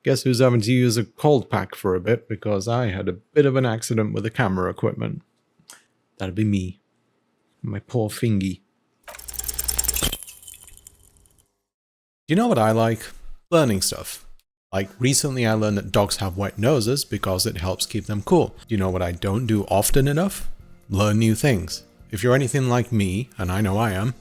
Guess who's having to use a cold pack for a bit because I had a bit of an accident with the camera equipment. That'd be me. My poor fingy. You know what I like? Learning stuff. Like recently I learned that dogs have wet noses because it helps keep them cool. You know what I don't do often enough? Learn new things. If you're anything like me, and I know I am,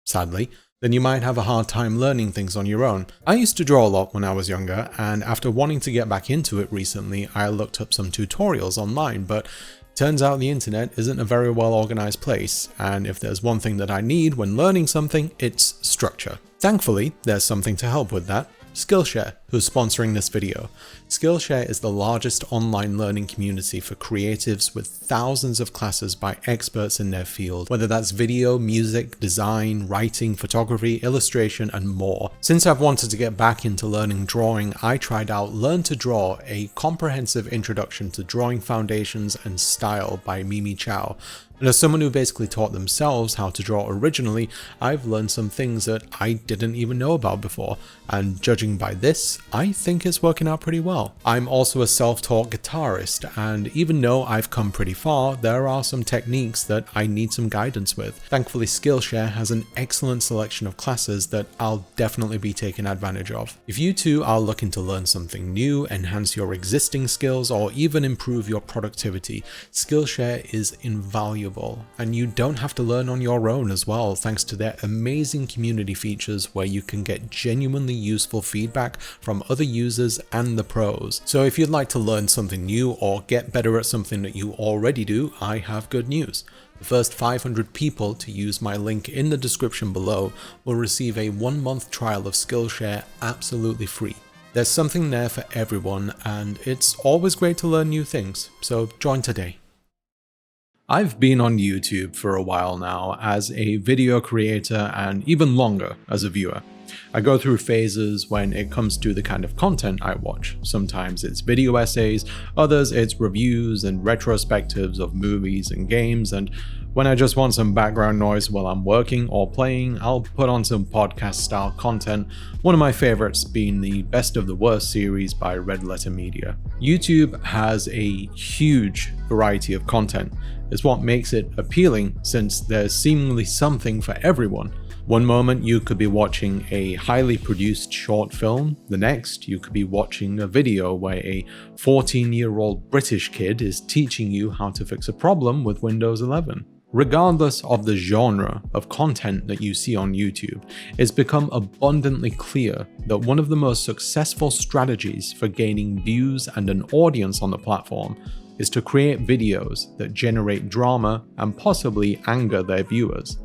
sadly, then you might have a hard time learning things on your own. I used to draw a lot when I was younger, and after wanting to get back into it recently, I looked up some tutorials online, but turns out the internet isn't a very well organized place, and if there's one thing that I need when learning something, it's structure. Thankfully, there's something to help with that. Skillshare, who's sponsoring this video. Skillshare is the largest online learning community for creatives with thousands of classes by experts in their field, whether that's video, music, design, writing, photography, illustration, and more. Since I've wanted to get back into learning drawing, I tried out Learn to Draw, a comprehensive introduction to drawing foundations and style by Mimi Chow. And as someone who basically taught themselves how to draw originally, I've learned some things that I didn't even know about before, and judging by this, I think it's working out pretty well. I'm also a self-taught guitarist, and even though I've come pretty far, there are some techniques that I need some guidance with. Thankfully, Skillshare has an excellent selection of classes that I'll definitely be taking advantage of. If you too are looking to learn something new, enhance your existing skills, or even improve your productivity, Skillshare is invaluable. And you don't have to learn on your own as well, thanks to their amazing community features where you can get genuinely useful feedback from other users and the pros. So if you'd like to learn something new or get better at something that you already do, I have good news. The first 500 people to use my link in the description below will receive a 1-month trial of Skillshare absolutely free. There's something there for everyone, and it's always great to learn new things, so join today. I've been on YouTube for a while now as a video creator and even longer as a viewer. I go through phases when it comes to the kind of content I watch. Sometimes it's video essays, others it's reviews and retrospectives of movies and games, and when I just want some background noise while I'm working or playing, I'll put on some podcast style content, one of my favorites being the Best of the Worst series by Red Letter Media. YouTube has a huge variety of content. It's what makes it appealing since there's seemingly something for everyone. One moment you could be watching a highly produced short film, the next you could be watching a video where a 14-year-old British kid is teaching you how to fix a problem with Windows 11. Regardless of the genre of content that you see on YouTube, it's become abundantly clear that one of the most successful strategies for gaining views and an audience on the platform is to create videos that generate drama and possibly anger their viewers.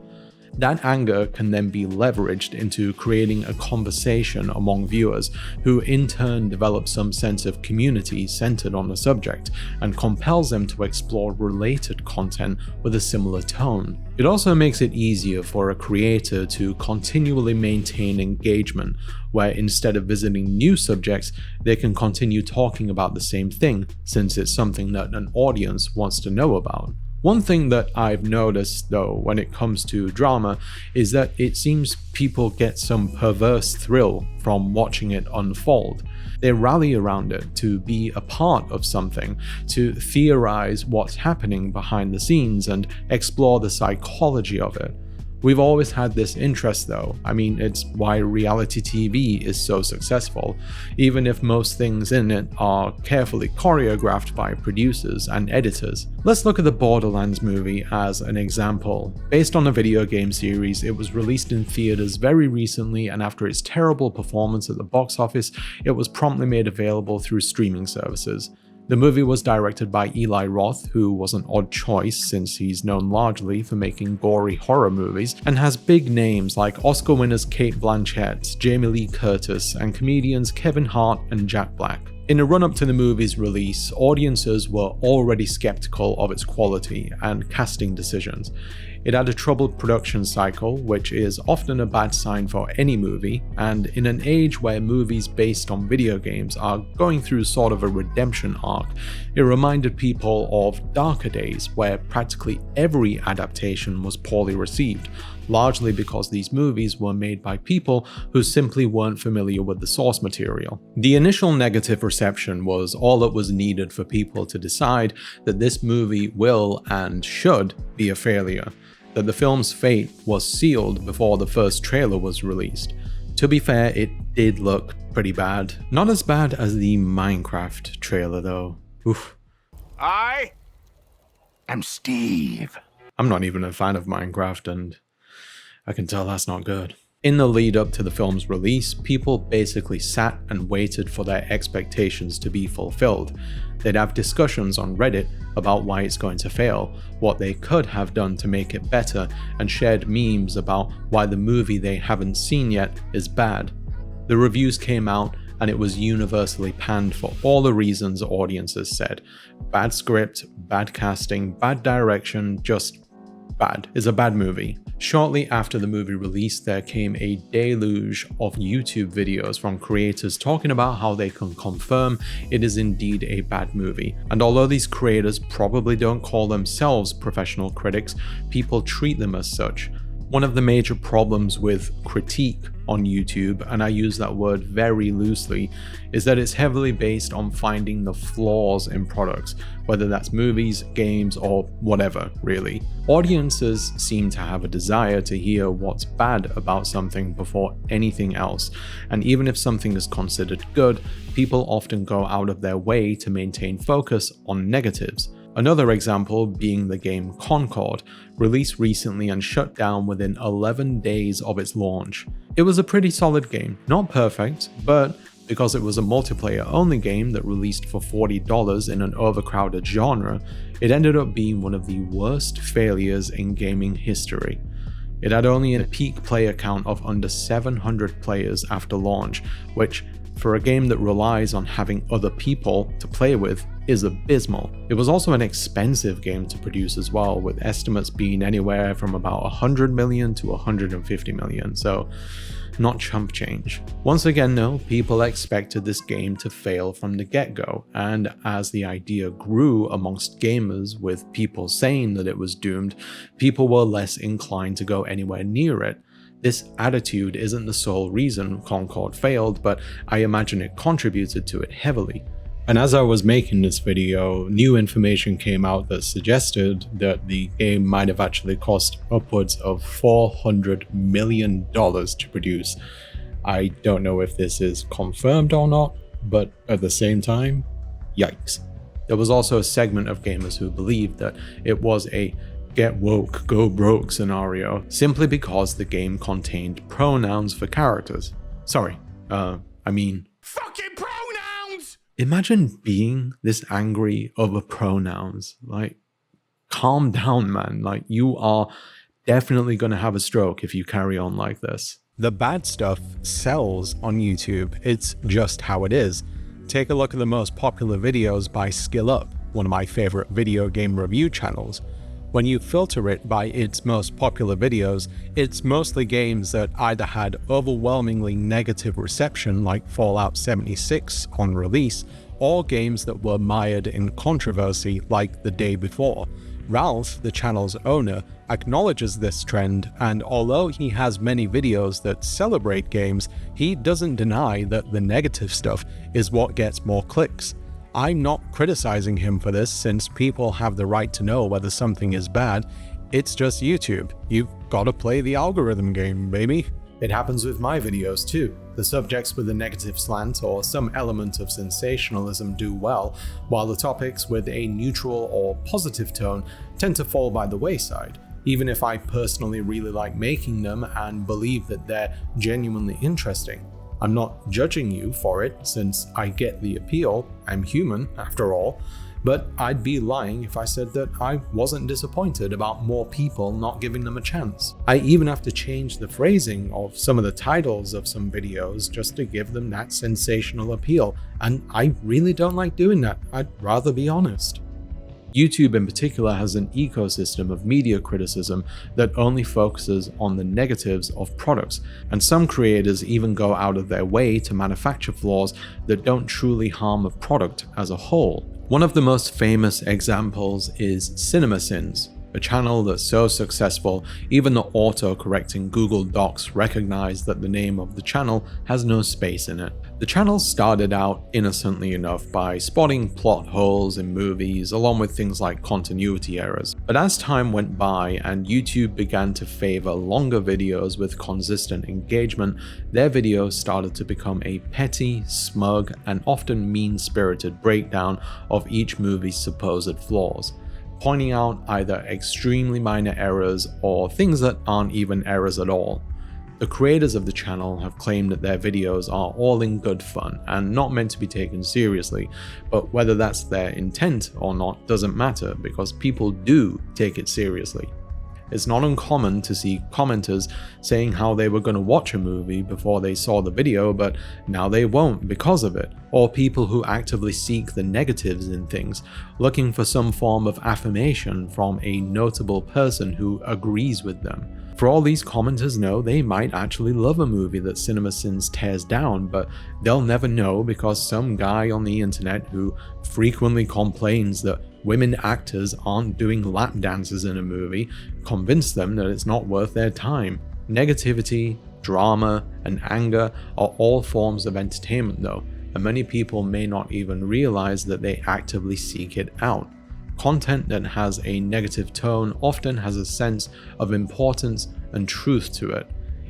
That anger can then be leveraged into creating a conversation among viewers who in turn develop some sense of community centered on the subject and compels them to explore related content with a similar tone. It also makes it easier for a creator to continually maintain engagement, where instead of visiting new subjects, they can continue talking about the same thing since it's something that an audience wants to know about. One thing that I've noticed though when it comes to drama is that it seems people get some perverse thrill from watching it unfold. They rally around it to be a part of something, to theorize what's happening behind the scenes and explore the psychology of it. We've always had this interest though. I mean, it's why reality TV is so successful, even if most things in it are carefully choreographed by producers and editors. Let's look at the Borderlands movie as an example. Based on a video game series, it was released in theaters very recently, and after its terrible performance at the box office, it was promptly made available through streaming services. The movie was directed by Eli Roth, who was an odd choice since he's known largely for making gory horror movies, and has big names like Oscar winners Cate Blanchett, Jamie Lee Curtis, and comedians Kevin Hart and Jack Black. In the run-up to the movie's release, audiences were already skeptical of its quality and casting decisions. It had a troubled production cycle, which is often a bad sign for any movie, and in an age where movies based on video games are going through sort of a redemption arc, it reminded people of darker days where practically every adaptation was poorly received, largely because these movies were made by people who simply weren't familiar with the source material. The initial negative reception was all that was needed for people to decide that this movie will and should be a failure, that the film's fate was sealed before the first trailer was released. To be fair, it did look pretty bad. Not as bad as the Minecraft trailer though. Oof. I am Steve. I'm not even a fan of Minecraft, and I can tell that's not good. In the lead up to the film's release, people basically sat and waited for their expectations to be fulfilled. They'd have discussions on Reddit about why it's going to fail, what they could have done to make it better, and shared memes about why the movie they haven't seen yet is bad. The reviews came out and it was universally panned for all the reasons audiences said. Bad script, bad casting, bad direction, just bad. It's a bad movie. Shortly after the movie release, there came a deluge of YouTube videos from creators talking about how they can confirm it is indeed a bad movie. And although these creators probably don't call themselves professional critics, people treat them as such. One of the major problems with critique on YouTube, and I use that word very loosely, is that it's heavily based on finding the flaws in products, whether that's movies, games, or whatever, really. Audiences seem to have a desire to hear what's bad about something before anything else, and even if something is considered good, people often go out of their way to maintain focus on negatives. Another example being the game Concord, released recently and shut down within 11 days of its launch. It was a pretty solid game, not perfect, but because it was a multiplayer-only game that released for $40 in an overcrowded genre, it ended up being one of the worst failures in gaming history. It had only a peak player count of under 700 players after launch, which, for a game that relies on having other people to play with, is abysmal. It was also an expensive game to produce as well, with estimates being anywhere from about 100 million to 150 million, so not chump change. Once again though, people expected this game to fail from the get-go, and as the idea grew amongst gamers with people saying that it was doomed, people were less inclined to go anywhere near it. This attitude isn't the sole reason Concord failed, but I imagine it contributed to it heavily. And as I was making this video, new information came out that suggested that the game might have actually cost upwards of $400 million to produce. I don't know if this is confirmed or not, but at the same time, yikes. There was also a segment of gamers who believed that it was a get woke, go broke scenario, simply because the game contained pronouns for characters. Sorry, I mean Fucking pronouns! Imagine being this angry over pronouns. Like, calm down, man. Like, you are definitely gonna have a stroke if you carry on like this. The bad stuff sells on YouTube. It's just how it is. Take a look at the most popular videos by Skill Up, one of my favorite video game review channels. When you filter it by its most popular videos, it's mostly games that either had overwhelmingly negative reception like Fallout 76 on release, or games that were mired in controversy like The Day Before. Ralph, the channel's owner, acknowledges this trend, and although he has many videos that celebrate games, he doesn't deny that the negative stuff is what gets more clicks. I'm not criticizing him for this, since people have the right to know whether something is bad. It's just YouTube. You've got to play the algorithm game, baby. It happens with my videos too. The subjects with a negative slant or some element of sensationalism do well, while the topics with a neutral or positive tone tend to fall by the wayside. Even if I personally really like making them and believe that they're genuinely interesting. I'm not judging you for it, since I get the appeal. I'm human, after all, but I'd be lying if I said that I wasn't disappointed about more people not giving them a chance. I even have to change the phrasing of some of the titles of some videos just to give them that sensational appeal, and I really don't like doing that. I'd rather be honest. YouTube in particular has an ecosystem of media criticism that only focuses on the negatives of products, and some creators even go out of their way to manufacture flaws that don't truly harm a product as a whole. One of the most famous examples is CinemaSins, a channel that's so successful even the auto-correcting Google Docs recognized that the name of the channel has no space in it. The channel started out innocently enough by spotting plot holes in movies along with things like continuity errors, but as time went by and YouTube began to favor longer videos with consistent engagement, their videos started to become a petty, smug, and often mean-spirited breakdown of each movie's supposed flaws, pointing out either extremely minor errors or things that aren't even errors at all. The creators of the channel have claimed that their videos are all in good fun and not meant to be taken seriously, but whether that's their intent or not doesn't matter because people do take it seriously. It's not uncommon to see commenters saying how they were going to watch a movie before they saw the video, but now they won't because of it, or people who actively seek the negatives in things, looking for some form of affirmation from a notable person who agrees with them. For all these commenters know, they might actually love a movie that CinemaSins tears down, but they'll never know because some guy on the internet who frequently complains that women actors aren't doing lap dances in a movie convinced them that it's not worth their time. Negativity, drama, and anger are all forms of entertainment though, and many people may not even realize that they actively seek it out. Content that has a negative tone often has a sense of importance and truth to it.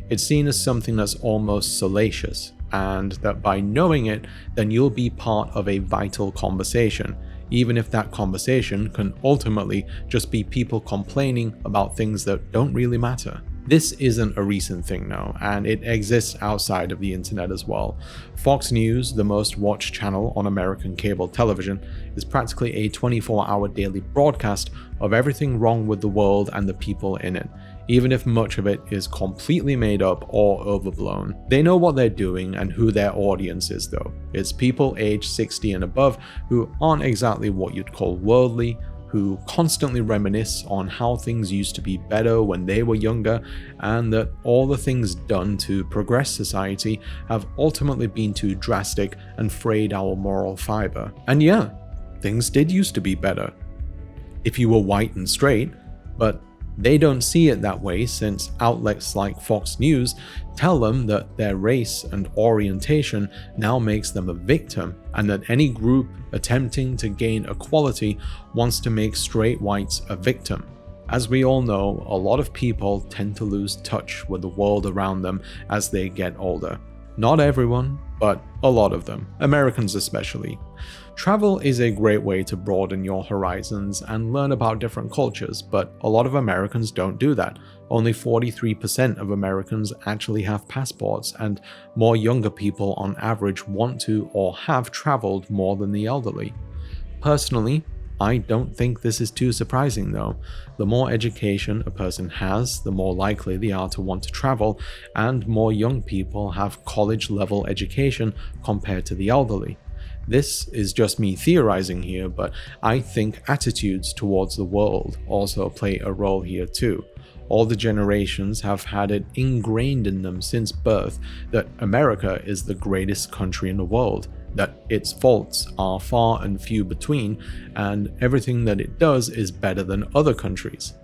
It's seen as something that's almost salacious, and that by knowing it, then you'll be part of a vital conversation, even if that conversation can ultimately just be people complaining about things that don't really matter. This isn't a recent thing now, and it exists outside of the internet as well. Fox News, the most watched channel on American cable television, is practically a 24-hour daily broadcast of everything wrong with the world and the people in it, even if much of it is completely made up or overblown. They know what they're doing and who their audience is though. It's people aged 60 and above who aren't exactly what you'd call worldly, who constantly reminisce on how things used to be better when they were younger, and that all the things done to progress society have ultimately been too drastic and frayed our moral fiber. And yeah, things did used to be better if you were white and straight, but they don't see it that way since outlets like Fox News tell them that their race and orientation now makes them a victim, and that any group attempting to gain equality wants to make straight whites a victim. As we all know, a lot of people tend to lose touch with the world around them as they get older. Not everyone, but a lot of them, Americans especially. Travel is a great way to broaden your horizons and learn about different cultures, but a lot of Americans don't do that. Only 43% of Americans actually have passports, and more younger people on average want to or have traveled more than the elderly. Personally, I don't think this is too surprising though. The more education a person has, the more likely they are to want to travel, and more young people have college-level education compared to the elderly. This is just me theorizing here, but I think attitudes towards the world also play a role here too. All the generations have had it ingrained in them since birth that America is the greatest country in the world, that its faults are far and few between, and everything that it does is better than other countries.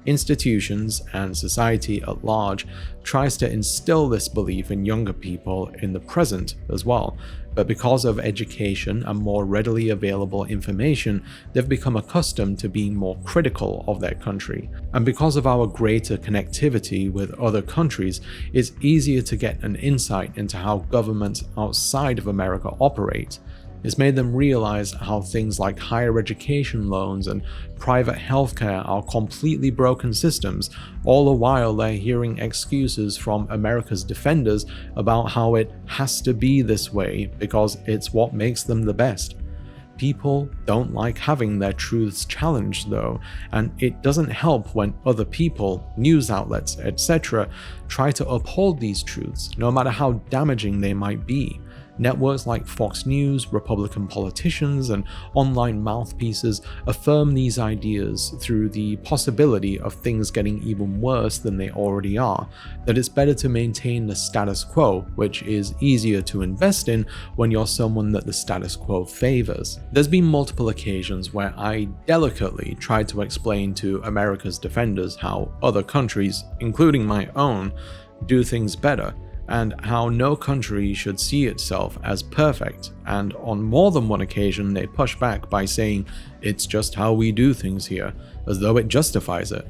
Institutions and society at large tries to instill this belief in younger people in the present as well, but because of education and more readily available information, they've become accustomed to being more critical of their country. And because of our greater connectivity with other countries, it's easier to get an insight into how governments outside of America operate. It's made them realize how things like higher education loans and private healthcare are completely broken systems, all the while they're hearing excuses from America's defenders about how it has to be this way because it's what makes them the best. People don't like having their truths challenged though, and it doesn't help when other people, news outlets, etc. try to uphold these truths, no matter how damaging they might be. Networks like Fox News, Republican politicians, and online mouthpieces affirm these ideas through the possibility of things getting even worse than they already are, that it's better to maintain the status quo, which is easier to invest in when you're someone that the status quo favors. There's been multiple occasions where I delicately tried to explain to America's defenders how other countries, including my own, do things better, and how no country should see itself as perfect, and on more than one occasion they push back by saying it's just how we do things here, as though it justifies it.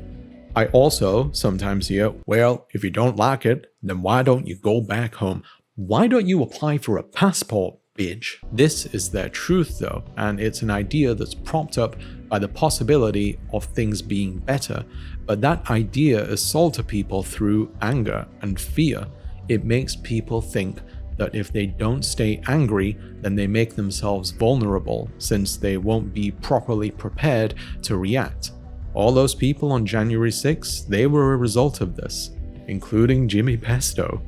I also sometimes hear, well, if you don't like it, then why don't you go back home? Why don't you apply for a passport, bitch? This is their truth though, and it's an idea that's propped up by the possibility of things being better, but that idea is sold to people through anger and fear. It makes people think that if they don't stay angry, then they make themselves vulnerable, since they won't be properly prepared to react. All those people on January 6th, they were a result of this, including Jimmy Pesto.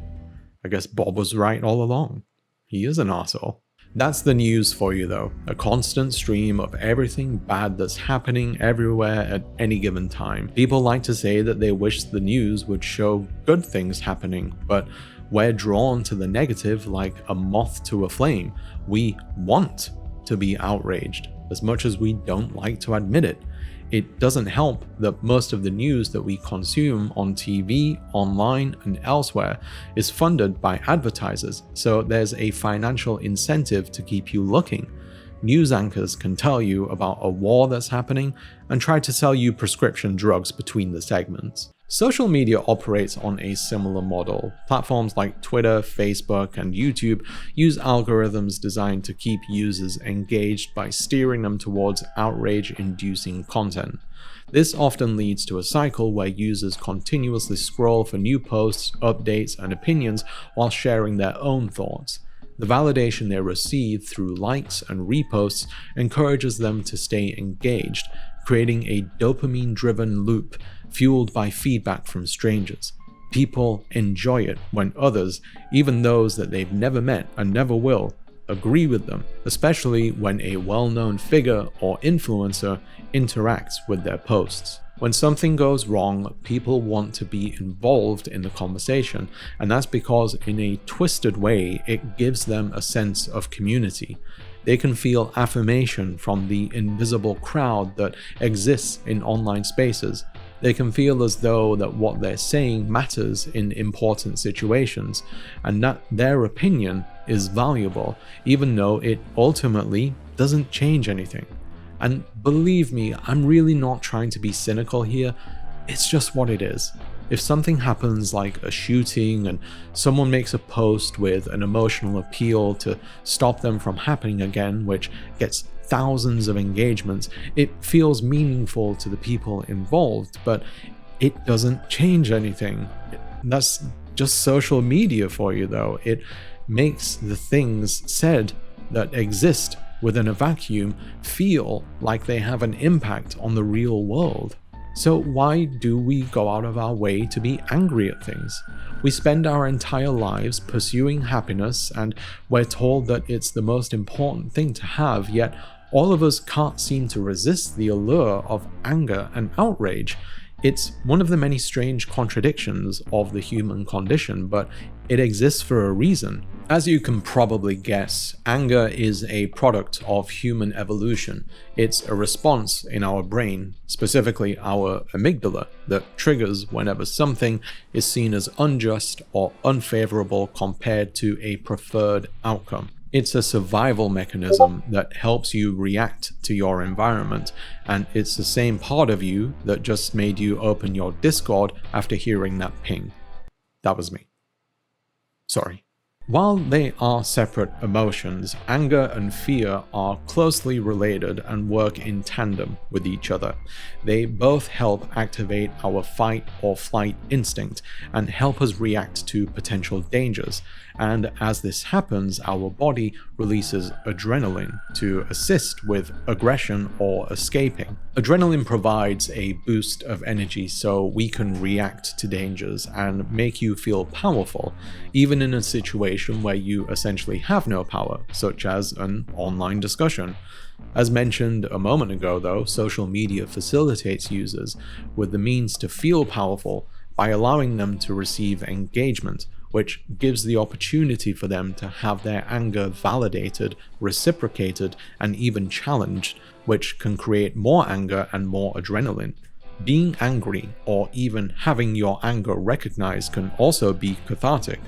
I guess Bob was right all along. He is an arsehole. That's the news for you though, a constant stream of everything bad that's happening everywhere at any given time. People like to say that they wish the news would show good things happening, but we're drawn to the negative like a moth to a flame. We want to be outraged, as much as we don't like to admit it. It doesn't help that most of the news that we consume on TV, online, and elsewhere is funded by advertisers, so there's a financial incentive to keep you looking. News anchors can tell you about a war that's happening and try to sell you prescription drugs between the segments. Social media operates on a similar model. Platforms like Twitter, Facebook, and YouTube use algorithms designed to keep users engaged by steering them towards outrage-inducing content. This often leads to a cycle where users continuously scroll for new posts, updates, and opinions while sharing their own thoughts. The validation they receive through likes and reposts encourages them to stay engaged, creating a dopamine-driven loop fueled by feedback from strangers. People enjoy it when others, even those that they've never met and never will, agree with them, especially when a well-known figure or influencer interacts with their posts. When something goes wrong, people want to be involved in the conversation, and that's because in a twisted way, it gives them a sense of community. They can feel affirmation from the invisible crowd that exists in online spaces. They can feel as though that what they're saying matters in important situations, and that their opinion is valuable, even though it ultimately doesn't change anything. And believe me, I'm really not trying to be cynical here, it's just what it is. If something happens like a shooting and someone makes a post with an emotional appeal to stop them from happening again, which gets thousands of engagements, it feels meaningful to the people involved, but it doesn't change anything. That's just social media for you though. It makes the things said that exist within a vacuum feel like they have an impact on the real world. So why do we go out of our way to be angry at things? We spend our entire lives pursuing happiness, and we're told that it's the most important thing to have, yet all of us can't seem to resist the allure of anger and outrage. It's one of the many strange contradictions of the human condition, but it exists for a reason. As you can probably guess, anger is a product of human evolution. It's a response in our brain, specifically our amygdala, that triggers whenever something is seen as unjust or unfavorable compared to a preferred outcome. It's a survival mechanism that helps you react to your environment, and it's the same part of you that just made you open your Discord after hearing that ping. That was me. Sorry. While they are separate emotions, anger and fear are closely related and work in tandem with each other. They both help activate our fight or flight instinct and help us react to potential dangers. and as this happens, our body releases adrenaline to assist with aggression or escaping. Adrenaline provides a boost of energy so we can react to dangers and make you feel powerful, even in a situation where you essentially have no power, such as an online discussion. As mentioned a moment ago though, social media facilitates users with the means to feel powerful by allowing them to receive engagement, which gives the opportunity for them to have their anger validated, reciprocated, and even challenged, which can create more anger and more adrenaline. Being angry, or even having your anger recognized, can also be cathartic.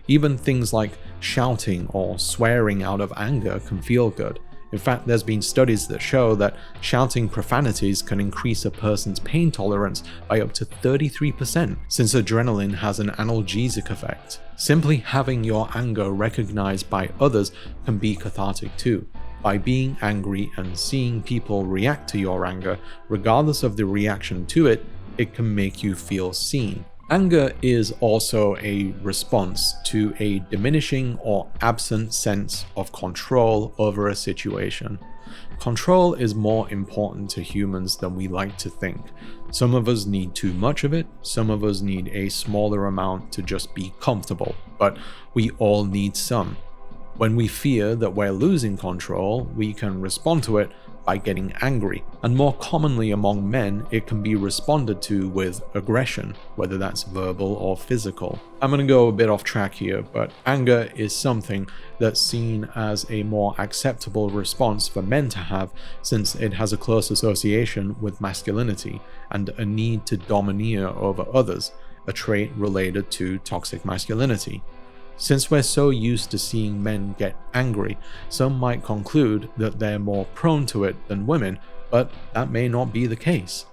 Even things like shouting or swearing out of anger can feel good. In fact, there's been studies that show that shouting profanities can increase a person's pain tolerance by up to 33%, since adrenaline has an analgesic effect. Simply having your anger recognized by others can be cathartic too. By being angry and seeing people react to your anger, regardless of the reaction to it, it can make you feel seen. Anger is also a response to a diminishing or absent sense of control over a situation. Control is more important to humans than we like to think. Some of us need too much of it, some of us need a smaller amount to just be comfortable, but we all need some. When we fear that we're losing control, we can respond to it by getting angry, and more commonly among men, it can be responded to with aggression, whether that's verbal or physical. I'm going to go a bit off track here, but anger is something that's seen as a more acceptable response for men to have, since it has a close association with masculinity and a need to domineer over others, a trait related to toxic masculinity. Since we're so used to seeing men get angry, some might conclude that they're more prone to it than women, but that may not be the case.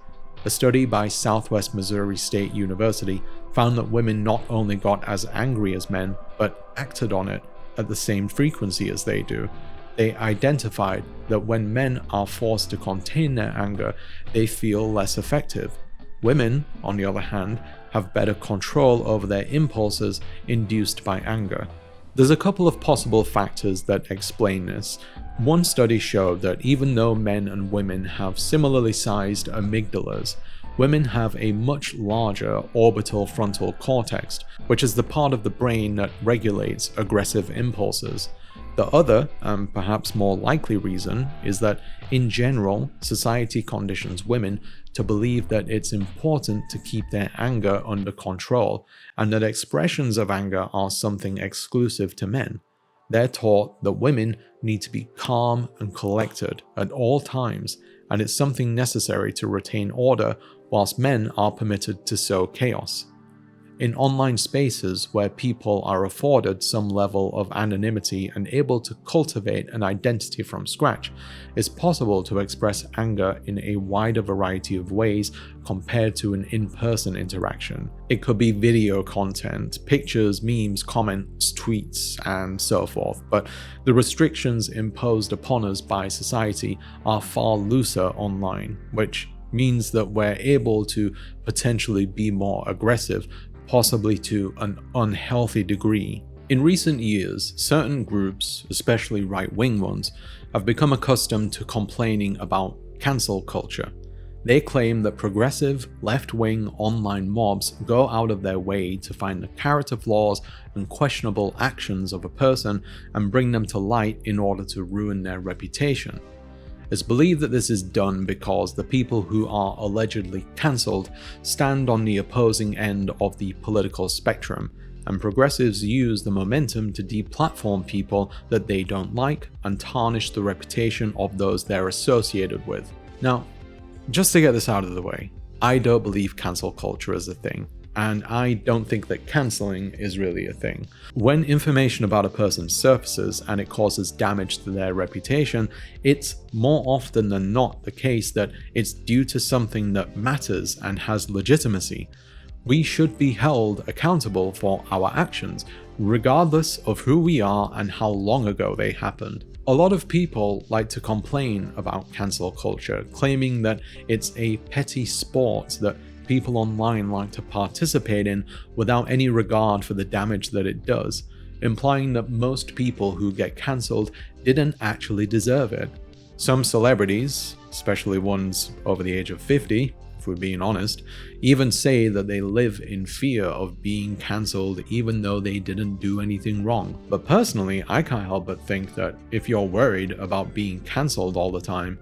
A study by Southwest Missouri State University found that women not only got as angry as men, but acted on it at the same frequency as they do. They identified that when men are forced to contain their anger, they feel less effective. Women, on the other hand, have better control over their impulses induced by anger. There's a couple of possible factors that explain this. One study showed that even though men and women have similarly sized amygdalas, women have a much larger orbital frontal cortex, which is the part of the brain that regulates aggressive impulses. The other, and perhaps more likely reason, is that in general, society conditions women to believe that it's important to keep their anger under control, and that expressions of anger are something exclusive to men. They're taught that women need to be calm and collected at all times, and it's something necessary to retain order, whilst men are permitted to sow chaos. In online spaces where people are afforded some level of anonymity and able to cultivate an identity from scratch, it's possible to express anger in a wider variety of ways compared to an in-person interaction. It could be video content, pictures, memes, comments, tweets, and so forth, but the restrictions imposed upon us by society are far looser online, which means that we're able to potentially be more aggressive, possibly to an unhealthy degree. In recent years, certain groups, especially right-wing ones, have become accustomed to complaining about cancel culture. They claim that progressive, left-wing online mobs go out of their way to find the character flaws and questionable actions of a person and bring them to light in order to ruin their reputation. It's believed that this is done because the people who are allegedly cancelled stand on the opposing end of the political spectrum, and progressives use the momentum to deplatform people that they don't like and tarnish the reputation of those they're associated with. Now, just to get this out of the way, I don't believe cancel culture is a thing, and I don't think that cancelling is really a thing. When information about a person surfaces and it causes damage to their reputation, it's more often than not the case that it's due to something that matters and has legitimacy. We should be held accountable for our actions, regardless of who we are and how long ago they happened. A lot of people like to complain about cancel culture, claiming that it's a petty sport that people online like to participate in without any regard for the damage that it does. implying that most people who get cancelled didn't actually deserve it. Some celebrities, especially ones over the age of 50, if we're being honest, even say that they live in fear of being cancelled even though they didn't do anything wrong. But personally, I can't help but think that if you're worried about being cancelled all the time,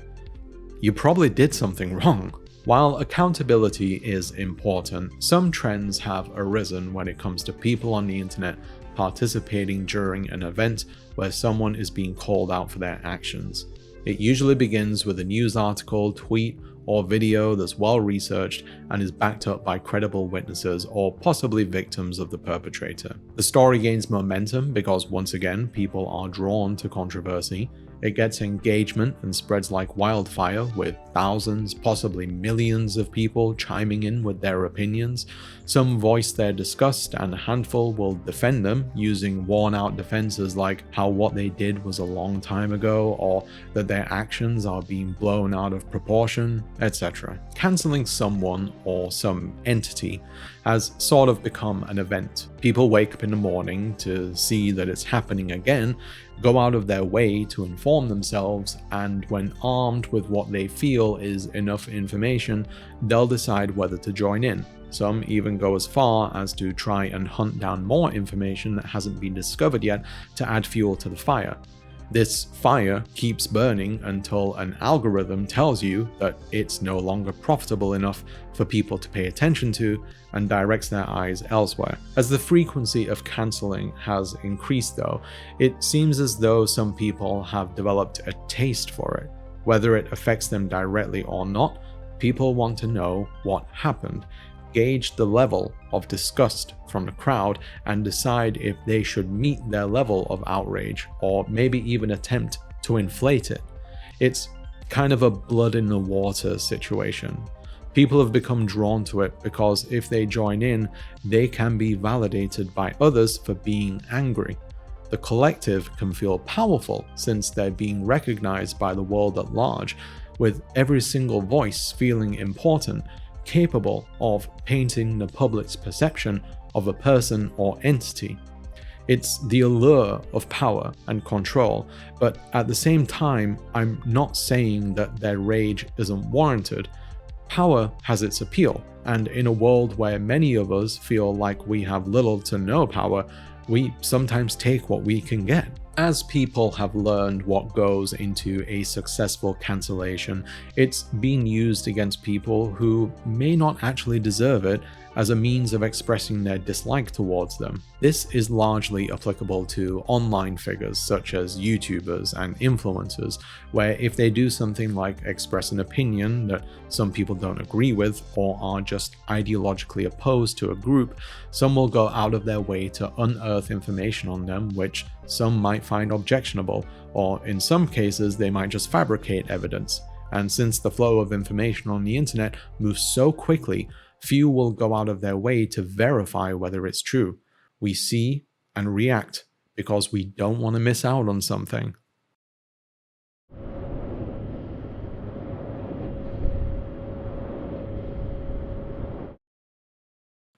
you probably did something wrong. While accountability is important, some trends have arisen when it comes to people on the internet participating during an event where someone is being called out for their actions. It usually begins with a news article, tweet, or video that's well researched and is backed up by credible witnesses or possibly victims of the perpetrator. The story gains momentum because once again, people are drawn to controversy. It gets engagement and spreads like wildfire, with thousands, possibly millions of people chiming in with their opinions. Some voice their disgust and a handful will defend them using worn-out defenses like how what they did was a long time ago or that their actions are being blown out of proportion, etc. Cancelling someone or some entity has sort of become an event. People wake up in the morning to see that it's happening again, go out of their way to inform themselves, and when armed with what they feel is enough information, they'll decide whether to join in. Some even go as far as to try and hunt down more information that hasn't been discovered yet to add fuel to the fire. This fire keeps burning until an algorithm tells you that it's no longer profitable enough for people to pay attention to and directs their eyes elsewhere. As the frequency of cancelling has increased though, it seems as though some people have developed a taste for it. Whether it affects them directly or not, people want to know what happened, gauge the level of disgust from the crowd, and decide if they should meet their level of outrage or maybe even attempt to inflate it. It's kind of a blood in the water situation. People have become drawn to it because if they join in, they can be validated by others for being angry. The collective can feel powerful since they're being recognized by the world at large, with every single voice feeling important, capable of painting the public's perception of a person or entity. It's the allure of power and control, but at the same time, I'm not saying that their rage isn't warranted. Power has its appeal, and in a world where many of us feel like we have little to no power, we sometimes take what we can get. As people have learned what goes into a successful cancellation, it's being used against people who may not actually deserve it as a means of expressing their dislike towards them. This is largely applicable to online figures such as YouTubers and influencers, where if they do something like express an opinion that some people don't agree with or are just ideologically opposed to a group, some will go out of their way to unearth information on them which some might find objectionable, or in some cases they might just fabricate evidence. And since the flow of information on the internet moves so quickly, few will go out of their way to verify whether it's true. We see and react because we don't want to miss out on something.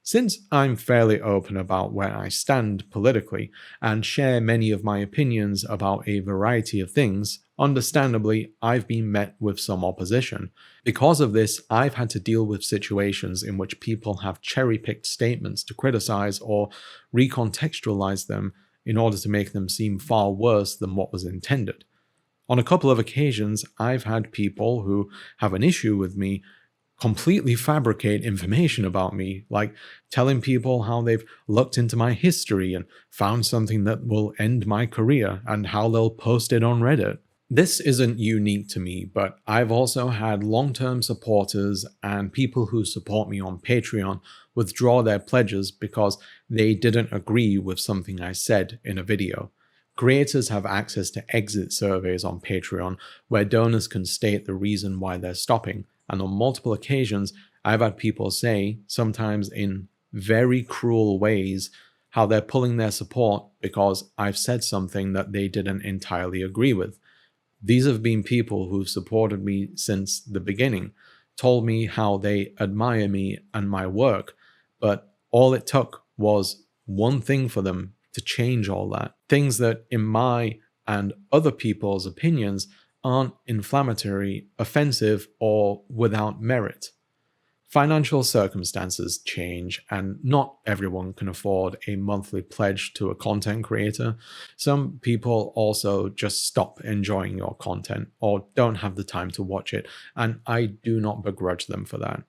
Since I'm fairly open about where I stand politically and share many of my opinions about a variety of things, understandably, I've been met with some opposition. Because of this, I've had to deal with situations in which people have cherry-picked statements to criticize or recontextualize them in order to make them seem far worse than what was intended. On a couple of occasions, I've had people who have an issue with me completely fabricate information about me, like telling people how they've looked into my history and found something that will end my career and how they'll post it on Reddit. This isn't unique to me, but I've also had long-term supporters and people who support me on Patreon withdraw their pledges because they didn't agree with something I said in a video. Creators have access to exit surveys on Patreon where donors can state the reason why they're stopping, and on multiple occasions, I've had people say, sometimes in very cruel ways, how they're pulling their support because I've said something that they didn't entirely agree with. These have been people who've supported me since the beginning, told me how they admire me and my work, but all it took was one thing for them to change all that. Things that, in my and other people's opinions, aren't inflammatory, offensive, or without merit. Financial circumstances change, and not everyone can afford a monthly pledge to a content creator. Some people also just stop enjoying your content or don't have the time to watch it, and I do not begrudge them for that.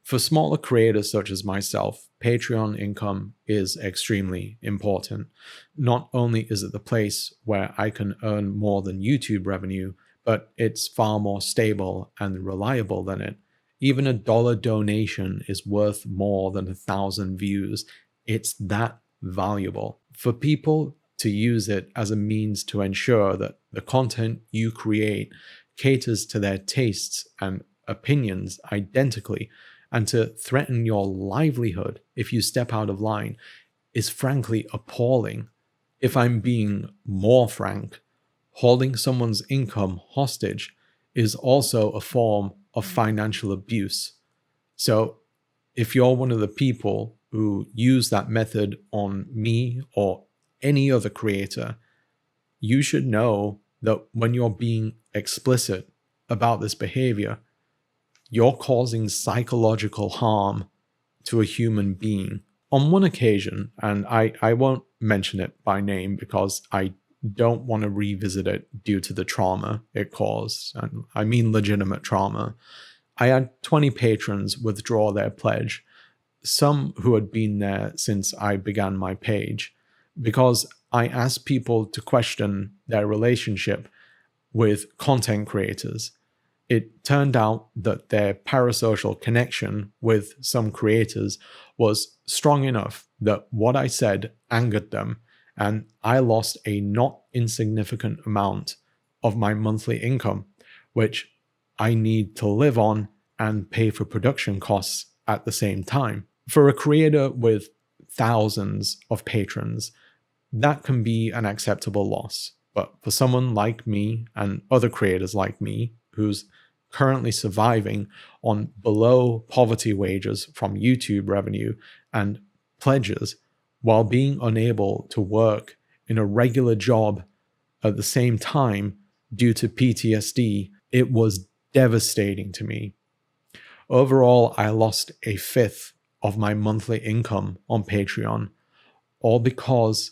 For smaller creators such as myself, Patreon income is extremely important. Not only is it the place where I can earn more than YouTube revenue, but it's far more stable and reliable than it. Even $1 donation is worth more than 1,000 views. It's that valuable. For people to use it as a means to ensure that the content you create caters to their tastes and opinions identically, and to threaten your livelihood if you step out of line, is frankly appalling. If I'm being more frank, holding someone's income hostage is also a form of financial abuse. So if you're one of the people who use that method on me or any other creator, you should know that when you're being explicit about this behavior, you're causing psychological harm to a human being. On one occasion, and I won't mention it by name because I don't want to revisit it due to the trauma it caused, and I mean legitimate trauma, I had 20 patrons withdraw their pledge, some who had been there since I began my page, because I asked people to question their relationship with content creators. It turned out that their parasocial connection with some creators was strong enough that what I said angered them, and I lost a not insignificant amount of my monthly income, which I need to live on and pay for production costs at the same time. For a creator with thousands of patrons, that can be an acceptable loss. But for someone like me and other creators like me, who's currently surviving on below poverty wages from YouTube revenue and pledges, while being unable to work in a regular job at the same time due to PTSD, it was devastating to me. Overall, I lost a fifth of my monthly income on Patreon, all because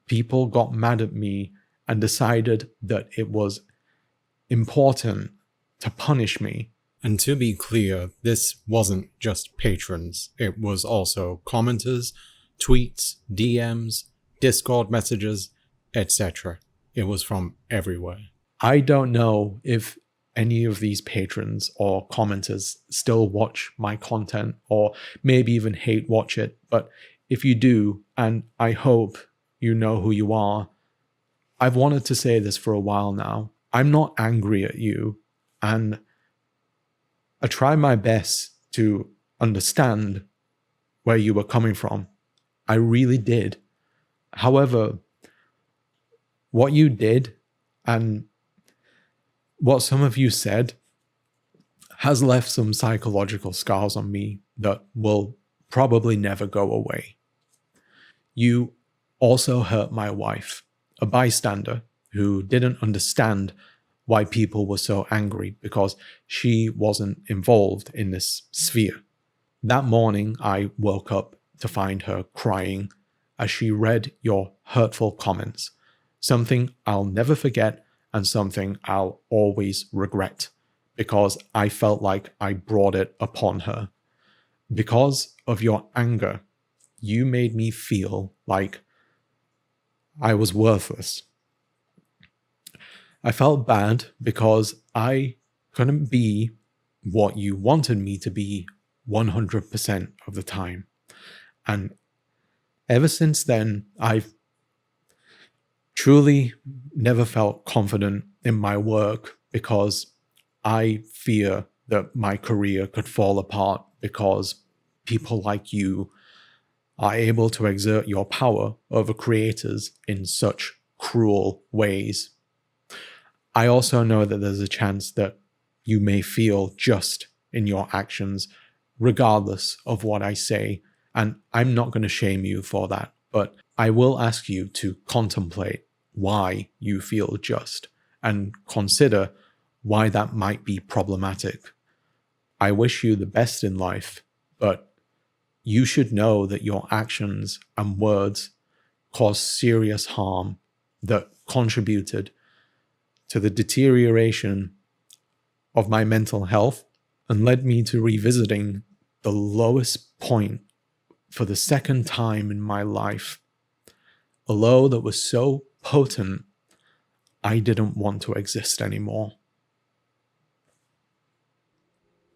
people got mad at me and decided that it was important to punish me. And to be clear, this wasn't just patrons. It was also commenters, tweets, DMs, Discord messages, etc. It was from everywhere. I don't know if any of these patrons or commenters still watch my content or maybe even hate watch it, but if you do, and I hope you know who you are, I've wanted to say this for a while now. I'm not angry at you, and I try my best to understand where you were coming from. I really did. However, what you did and what some of you said has left some psychological scars on me that will probably never go away. You also hurt my wife, a bystander who didn't understand why people were so angry because she wasn't involved in this sphere. That morning, I woke up to find her crying as she read your hurtful comments, something I'll never forget and something I'll always regret, because I felt like I brought it upon her. Because of your anger, you made me feel like I was worthless. I felt bad because I couldn't be what you wanted me to be 100% of the time. And ever since then, I've truly never felt confident in my work because I fear that my career could fall apart because people like you are able to exert your power over creators in such cruel ways. I also know that there's a chance that you may feel just in your actions, regardless of what I say, and I'm not going to shame you for that, but I will ask you to contemplate why you feel just and consider why that might be problematic. I wish you the best in life, but you should know that your actions and words caused serious harm that contributed to the deterioration of my mental health and led me to revisiting the lowest point for the second time in my life. A low that was so potent, I didn't want to exist anymore.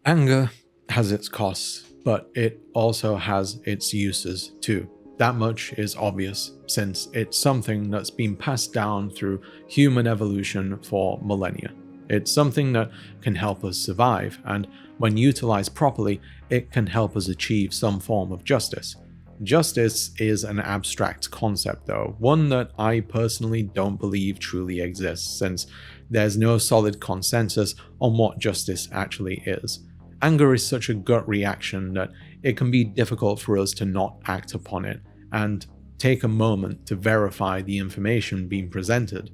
Anger has its costs, but it also has its uses too. That much is obvious, since it's something that's been passed down through human evolution for millennia. It's something that can help us survive, and when utilized properly, it can help us achieve some form of justice. Justice is an abstract concept though, one that I personally don't believe truly exists, since there's no solid consensus on what justice actually is. Anger is such a gut reaction that it can be difficult for us to not act upon it and take a moment to verify the information being presented.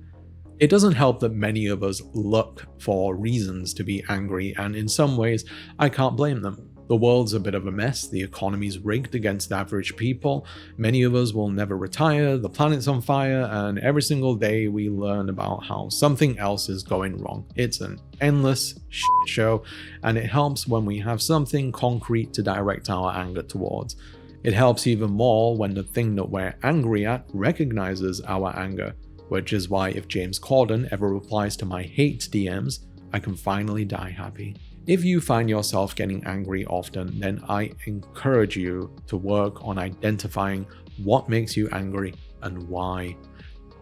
It doesn't help that many of us look for reasons to be angry, and in some ways, I can't blame them. The world's a bit of a mess, the economy's rigged against average people, many of us will never retire, the planet's on fire, and every single day we learn about how something else is going wrong. It's an endless shit show, and it helps when we have something concrete to direct our anger towards. It helps even more when the thing that we're angry at recognizes our anger, which is why if James Corden ever replies to my hate DMs, I can finally die happy. If you find yourself getting angry often, then I encourage you to work on identifying what makes you angry and why.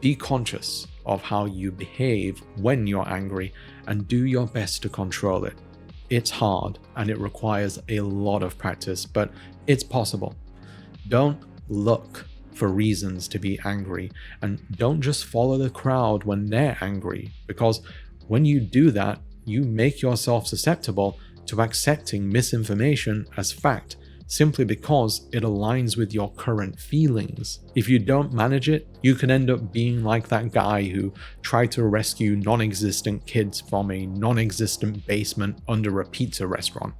Be conscious of how you behave when you're angry and do your best to control it. It's hard and it requires a lot of practice, but it's possible. Don't look for reasons to be angry, and don't just follow the crowd when they're angry, because when you do that, you make yourself susceptible to accepting misinformation as fact simply because it aligns with your current feelings. If you don't manage it, you can end up being like that guy who tried to rescue non-existent kids from a non-existent basement under a pizza restaurant.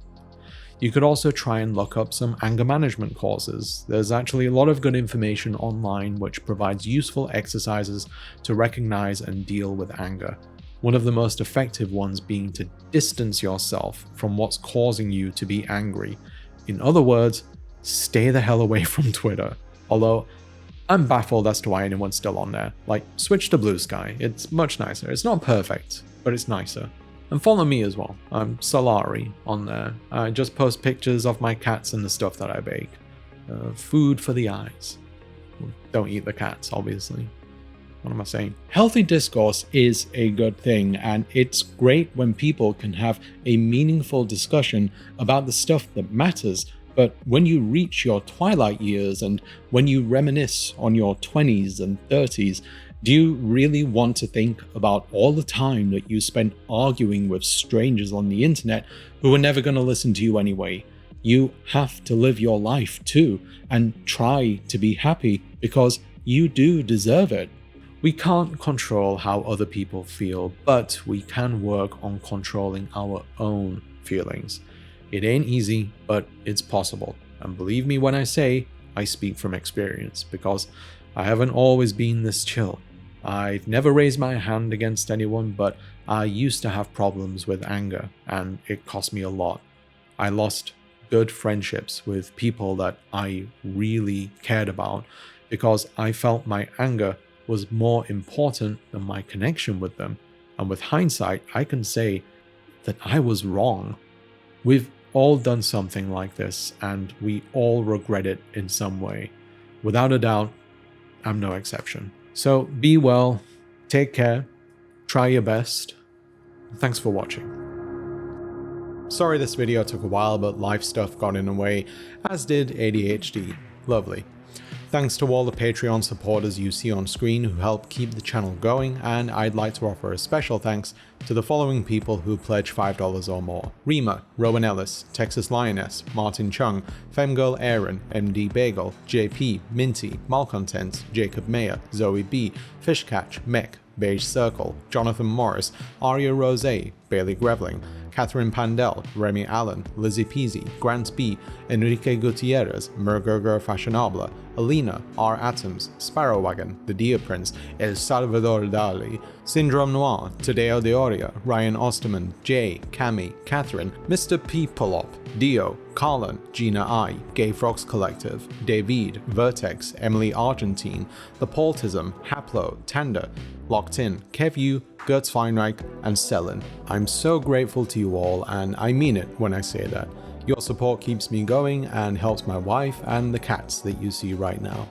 You could also try and look up some anger management courses. There's actually a lot of good information online which provides useful exercises to recognize and deal with anger. One of the most effective ones being to distance yourself from what's causing you to be angry. In other words, stay the hell away from Twitter. Although, I'm baffled as to why anyone's still on there. Like, switch to Blue Sky. It's much nicer. It's not perfect, but it's nicer. And follow me as well. I'm Salari on there. I just post pictures of my cats and the stuff that I bake. Food for the eyes. Don't eat the cats, obviously. What am I saying? Healthy discourse is a good thing, and it's great when people can have a meaningful discussion about the stuff that matters. But when you reach your twilight years and when you reminisce on your 20s and 30s, do you really want to think about all the time that you spent arguing with strangers on the internet who are never going to listen to you anyway? You have to live your life too and try to be happy because you do deserve it. We can't control how other people feel, but we can work on controlling our own feelings. It ain't easy, but it's possible. And believe me when I say, I speak from experience, because I haven't always been this chill. I've never raised my hand against anyone, but I used to have problems with anger, and it cost me a lot. I lost good friendships with people that I really cared about because I felt my anger was more important than my connection with them. And with hindsight, I can say that I was wrong. We've all done something like this, and we all regret it in some way. Without a doubt, I'm no exception. So be well, take care, try your best. Thanks for watching. Sorry this video took a while, but life stuff got in the way, as did ADHD. Lovely. Thanks to all the Patreon supporters you see on screen who help keep the channel going, and I'd like to offer a special thanks to the following people who pledge $5 or more: Rima, Rowan Ellis, Texas Lioness, Martin Chung, Femgirl Aaron, MD Bagel, JP, Minty, Malcontents, Jacob Mayer, Zoe B, Fishcatch, Mech, Beige Circle, Jonathan Morris, Aria Rose, Bailey Grevling, Catherine Pandel, Remy Allen, Lizzie Peasy, Grant B, Enrique Gutierrez, Mergerger Fashionable, Alina, R. Atoms, Sparrowwagon, The Deer Prince, El Salvador Dali, Syndrome Noir, Tadeo Deoria, Ryan Osterman, Jay, Cami, Catherine, Mr. P. Pullop, Dio, Carlin, Gina I, Gay Frogs Collective, David, Vertex, Emily Argentine, The Paultism, Haplo, Tanda, Locked In, Kev U, Gertz Feinreich, and Selin. I'm so grateful to you all, and I mean it when I say that. Your support keeps me going and helps my wife and the cats that you see right now.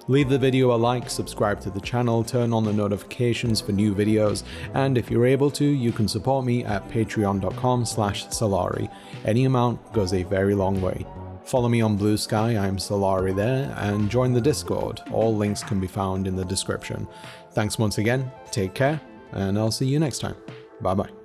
Leave the video a like, subscribe to the channel, turn on the notifications for new videos, and if you're able to, you can support me at patreon.com/Salari. Any amount goes a very long way. Follow me on Blue Sky, I'm Salari there, and join the Discord. All links can be found in the description. Thanks once again, take care, and I'll see you next time. Bye bye.